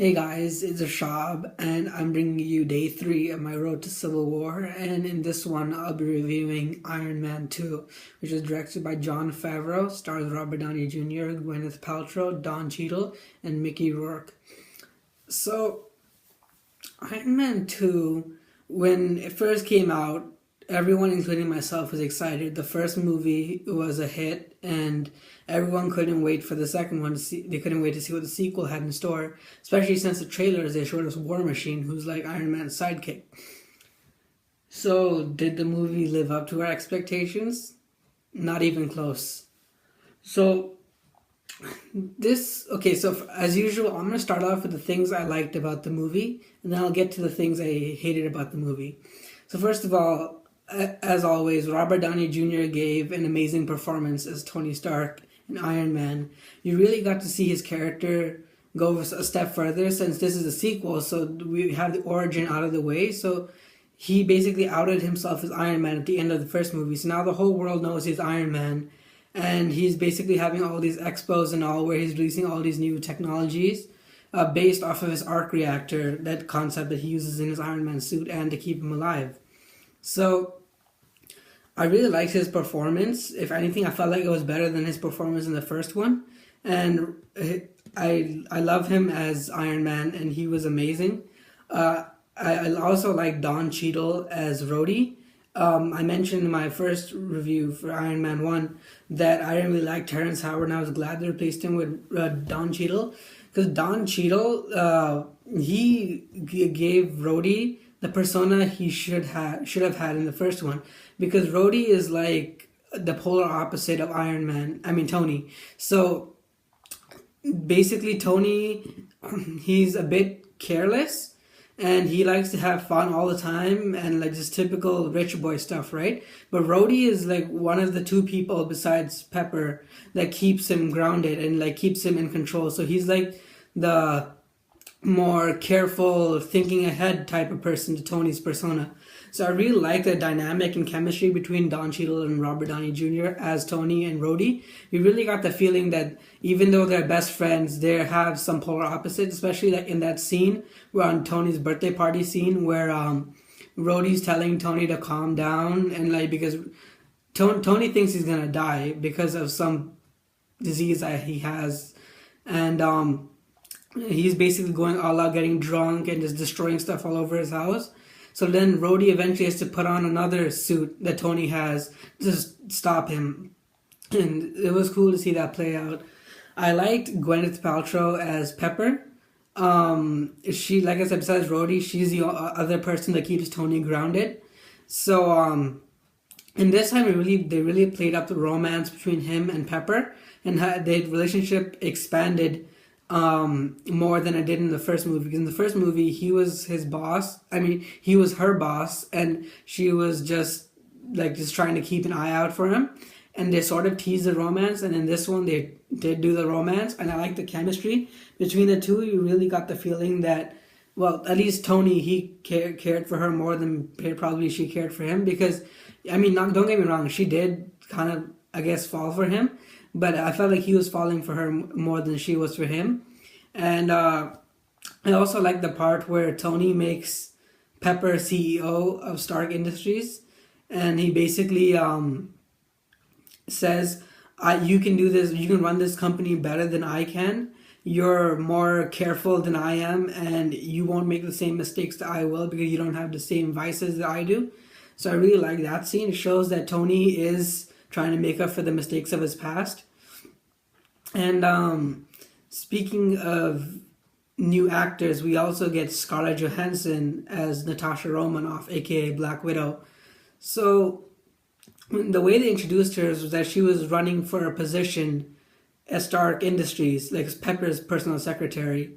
Hey guys, it's Ashab, and I'm bringing you day 3 of my road to Civil War. And in this one, I'll be reviewing Iron Man 2, which is directed by Jon Favreau, stars Robert Downey Jr., Gwyneth Paltrow, Don Cheadle, and Mickey Rourke. So, Iron Man 2, when it first came out, everyone, including myself, was excited. The first movie was a hit, and everyone couldn't wait for the second one to see. They couldn't wait to see what the sequel had in store, especially since the trailers they showed us War Machine, who's like Iron Man's sidekick. So, did the movie live up to our expectations? Not even close. So, as usual, I'm going to start off with the things I liked about the movie, and then I'll get to the things I hated about the movie. So, first of all, as always, Robert Downey Jr. gave an amazing performance as Tony Stark in Iron Man. You really got to see his character go a step further since this is a sequel, so we have the origin out of the way. So he basically outed himself as Iron Man at the end of the first movie. So now the whole world knows he's Iron Man, and he's basically having all these expos and all where he's releasing all these new technologies based off of his arc reactor, that concept that he uses in his Iron Man suit and to keep him alive. So I really liked his performance. If anything, I felt like it was better than his performance in the first one. And I love him as Iron Man, and he was amazing. I also like Don Cheadle as Rhodey. I mentioned in my first review for Iron Man 1 that I didn't really like Terrence Howard, and I was glad they replaced him with Don Cheadle. Because Don Cheadle, he gave Rhodey the persona he should have had in the first one, because Rhodey is like the polar opposite of Iron Man. I mean Tony. So basically, Tony, he's a bit careless, and he likes to have fun all the time and like just typical rich boy stuff, right? But Rhodey is like one of the two people besides Pepper that keeps him grounded and like keeps him in control. So he's like the more careful, thinking ahead type of person to Tony's persona. So I really like the dynamic and chemistry between Don Cheadle and Robert Downey Jr. as Tony and Rhodey. You really got the feeling that even though they're best friends, they have some polar opposites, especially like in that scene where on Tony's birthday party scene where Rhodey's telling Tony to calm down, and like because Tony thinks he's gonna die because of some disease that he has, and he's basically going all out, getting drunk and just destroying stuff all over his house. So then Rhodey eventually has to put on another suit that Tony has to stop him. And it was cool to see that play out. I liked Gwyneth Paltrow as Pepper. She, like I said, besides Rhodey, she's the other person that keeps Tony grounded. So, and this time they really played up the romance between him and Pepper, and their relationship expanded more than I did in the first movie. Because in the first movie, he was his boss. I mean, he was her boss, and she was just trying to keep an eye out for him. And they sort of teased the romance, and in this one, they did do the romance, and I like the chemistry between the two. You really got the feeling that, well, at least Tony, he cared for her more than probably she cared for him. Because, I mean, don't get me wrong, she did kind of, I guess, fall for him. But I felt like he was falling for her more than she was for him. And I also like the part where Tony makes Pepper CEO of Stark Industries. And he basically says, you can do this, you can run this company better than I can. You're more careful than I am, and you won't make the same mistakes that I will because you don't have the same vices that I do. So I really like that scene. It shows that Tony is trying to make up for the mistakes of his past. And speaking of new actors, we also get Scarlett Johansson as Natasha Romanoff, aka Black Widow. So the way they introduced her was that she was running for a position at Stark Industries, like Pepper's personal secretary.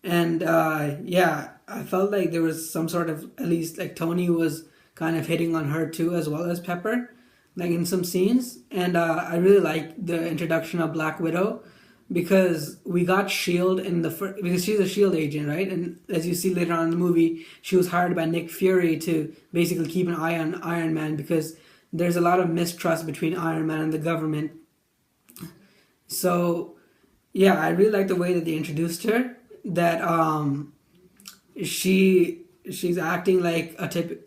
And I felt like there was some sort of, at least like Tony was kind of hitting on her too, as well as Pepper, like in some scenes. And I really liked the introduction of Black Widow, because we got S.H.I.E.L.D. in the first, because she's a S.H.I.E.L.D. agent, right? And as you see later on in the movie, she was hired by Nick Fury to basically keep an eye on Iron Man, because there's a lot of mistrust between Iron Man and the government. So, yeah, I really like the way that they introduced her. that she's acting like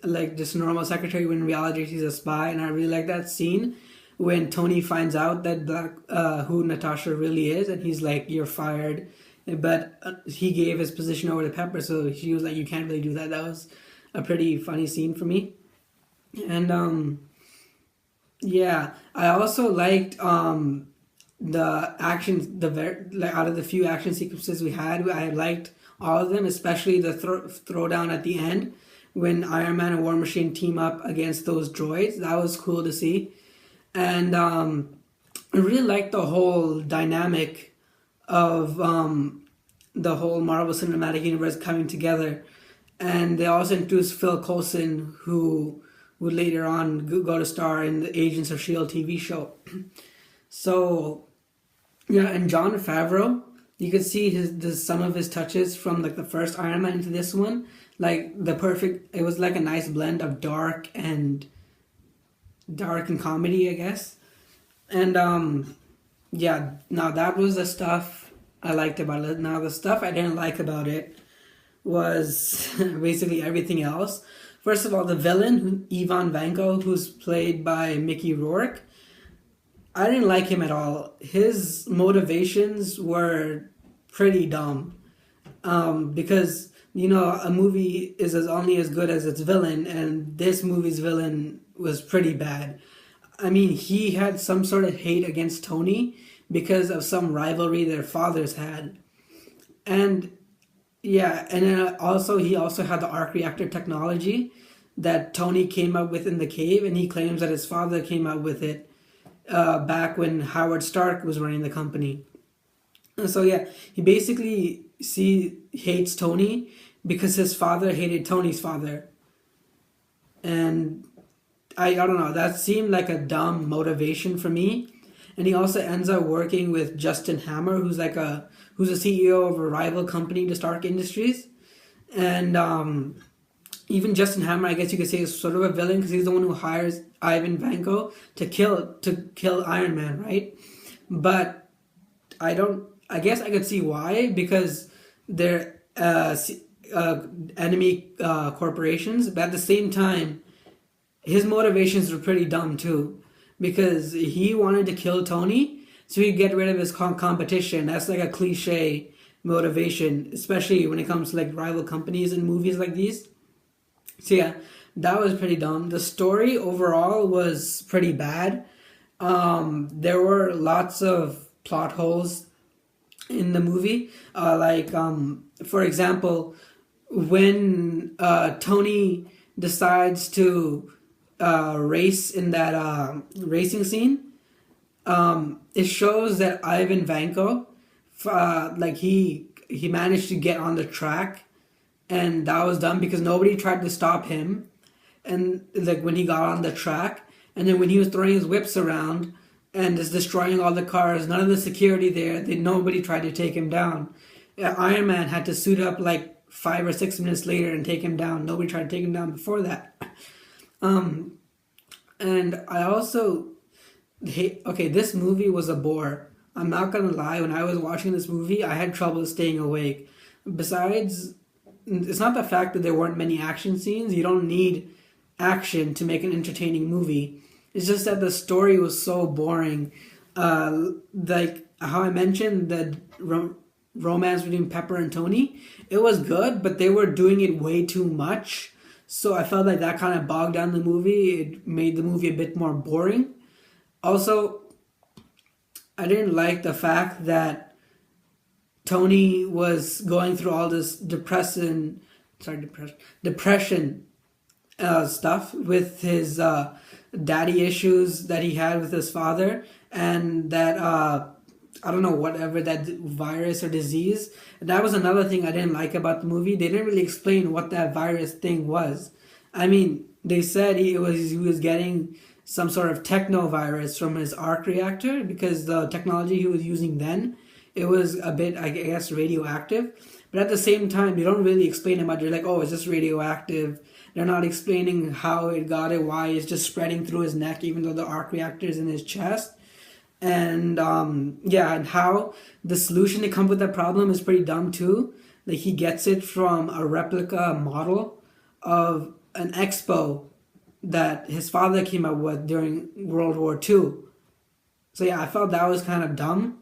like just a normal secretary when in reality she's a spy, and I really like that scene when Tony finds out that who Natasha really is, and he's like, "You're fired," but he gave his position over to Pepper, so she was like, "You can't really do that." That was a pretty funny scene for me, and yeah, I also liked the actions, like out of the few action sequences we had, I liked all of them, especially the throwdown at the end when Iron Man and War Machine team up against those droids. That was cool to see. And I really liked the whole dynamic of the whole Marvel Cinematic Universe coming together. And they also introduced Phil Coulson, who would later on go to star in the Agents of S.H.I.E.L.D. TV show. So, yeah, and Jon Favreau, you could see some of his touches from like the first Iron Man into this one. Like it was like a nice blend of dark and comedy, I guess. And yeah, now that was the stuff I liked about it. Now the stuff I didn't like about it was basically everything else. First of all, the villain, Ivan Vanko, who's played by Mickey Rourke, I didn't like him at all. His motivations were pretty dumb. Because, a movie is only as good as its villain, and this movie's villain was pretty bad. I mean, he had some sort of hate against Tony because of some rivalry their fathers had. And yeah, and then he also had the arc reactor technology that Tony came up with in the cave, and he claims that his father came up with it back when Howard Stark was running the company. And so yeah, he basically hates Tony because his father hated Tony's father. And I don't know, that seemed like a dumb motivation for me. And he also ends up working with Justin Hammer, who's a CEO of a rival company to Stark Industries. And even Justin Hammer, I guess you could say, is sort of a villain because he's the one who hires Ivan Vanko to kill Iron Man, right? But I guess I could see why, because they're enemy corporations. But at the same time, his motivations were pretty dumb too, because he wanted to kill Tony so he'd get rid of his competition. That's like a cliche motivation, especially when it comes to like rival companies in movies like these. So yeah, that was pretty dumb. The story overall was pretty bad. There were lots of plot holes in the movie. For example, when Tony decides to race in that racing scene, it shows that Ivan Vanko, he managed to get on the track, and that was done because nobody tried to stop him. And like when he got on the track, and then when he was throwing his whips around and just destroying all the cars, none of the security there, nobody tried to take him down. Iron Man had to suit up like 5 or 6 minutes later and take him down. Nobody tried to take him down before that. And I also this movie was a bore. I'm not gonna lie, when I was watching this movie, I had trouble staying awake. Besides, it's not the fact that there weren't many action scenes. You don't need action to make an entertaining movie. It's just that the story was so boring. Like how I mentioned, the romance between Pepper and Tony, it was good, but they were doing it way too much. So I felt like that kind of bogged down the movie. It made the movie a bit more boring. Also, I didn't like the fact that Tony was going through all this depression stuff with his daddy issues that he had with his father, and that I don't know, whatever, that virus or disease. And that was another thing I didn't like about the movie. They didn't really explain what that virus thing was. I mean, they said he was getting some sort of technovirus from his arc reactor because the technology he was using then, it was a bit, I guess, radioactive. But at the same time, they don't really explain it much. They're like, oh, it's just radioactive. They're not explaining how it got it, why it's just spreading through his neck, even though the arc reactor is in his chest. And and how the solution to come with that problem is pretty dumb too. Like he gets it from a replica model of an expo that his father came up with during World War II. So yeah, I felt that was kind of dumb.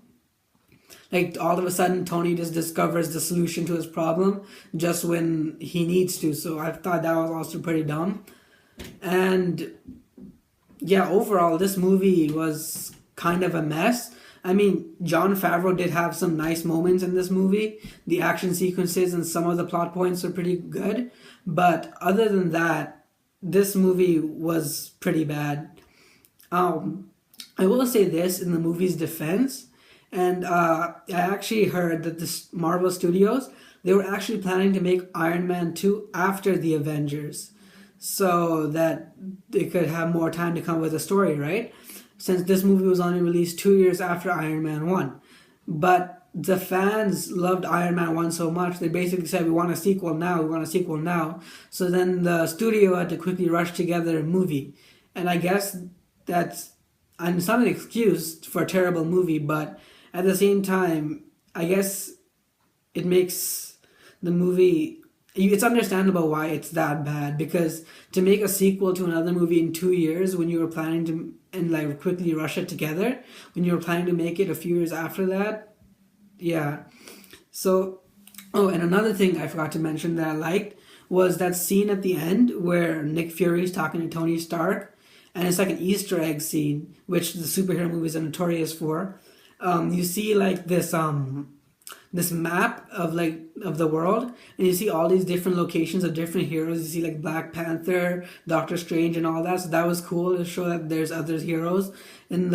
Like all of a sudden Tony just discovers the solution to his problem just when he needs to. So I thought that was also pretty dumb. And yeah, overall this movie was kind of a mess. I mean, Jon Favreau did have some nice moments in this movie. The action sequences and some of the plot points are pretty good. But other than that, this movie was pretty bad. I will say this in the movie's defense, and I actually heard that the Marvel Studios, they were actually planning to make Iron Man 2 after the Avengers, so that they could have more time to come up with a story, right? Since this movie was only released 2 years after Iron Man 1. But the fans loved Iron Man 1 so much, they basically said, we want a sequel now, we want a sequel now. So then the studio had to quickly rush together a movie. And I guess that's, and it's not an excuse for a terrible movie, but at the same time, I guess it makes the movie, it's understandable why it's that bad, because to make a sequel to another movie in 2 years when you were planning to, and like quickly rush it together, when you were planning to make it a few years after that, yeah. So, oh, and another thing I forgot to mention that I liked was that scene at the end where Nick Fury's talking to Tony Stark, and it's like an Easter egg scene, which the superhero movies are notorious for. You see like this map of the world, and you see all these different locations of different heroes. You see like Black Panther, Doctor Strange, and all that. So that was cool to show that there's other heroes in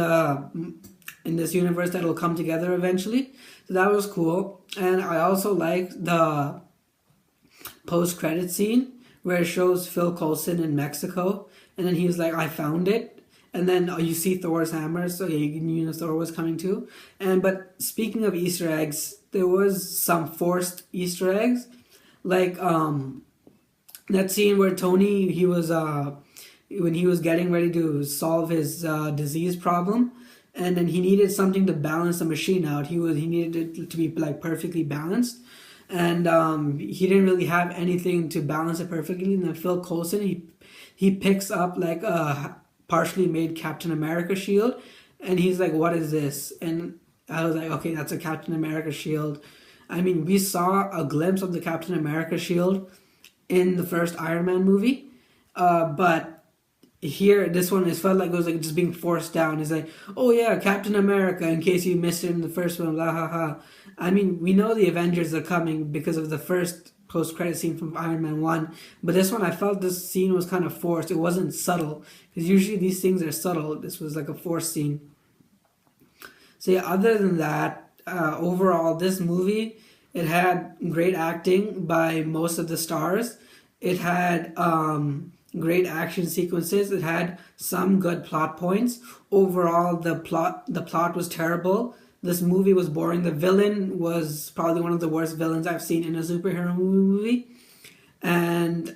this universe that will come together eventually. So that was cool. And I also like the post-credit scene where it shows Phil Coulson in Mexico, and then he's like, I found it. And then you see Thor's hammer, so yeah, you know Thor was coming too. But speaking of Easter eggs, there was some forced Easter eggs, like that scene where Tony, he was when he was getting ready to solve his disease problem, and then he needed something to balance the machine out. He needed it to be like perfectly balanced, and he didn't really have anything to balance it perfectly. And then Phil Coulson, he picks up like a partially made Captain America shield, and he's like, what is this? And I was like, okay, that's a Captain America shield. I mean, we saw a glimpse of the Captain America shield in the first Iron Man movie, but here, this one, it felt like it was like just being forced down. It's like, oh yeah, Captain America, in case you missed it in the first one, blah, ha, ha. I mean, we know the Avengers are coming because of the first post-credit scene from Iron Man 1, but this one, I felt this scene was kind of forced. It wasn't subtle, because usually these things are subtle. This was like a forced scene. So yeah, other than that, overall, this movie, it had great acting by most of the stars. It had great action sequences. It had some good plot points. Overall, the plot was terrible. This movie was boring. The villain was probably one of the worst villains I've seen in a superhero movie. And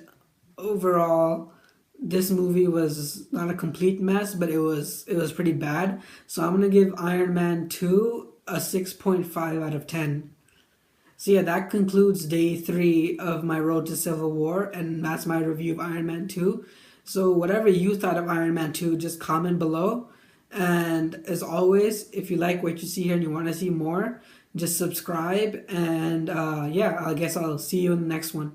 overall, this movie was not a complete mess, but it was pretty bad. So I'm going to give Iron Man 2 a 6.5 out of 10. So yeah, that concludes day 3 of my Road to Civil War, and that's my review of Iron Man 2. So whatever you thought of Iron Man 2, just comment below. And as always, if you like what you see here and you want to see more, just subscribe. And yeah, I guess I'll see you in the next one.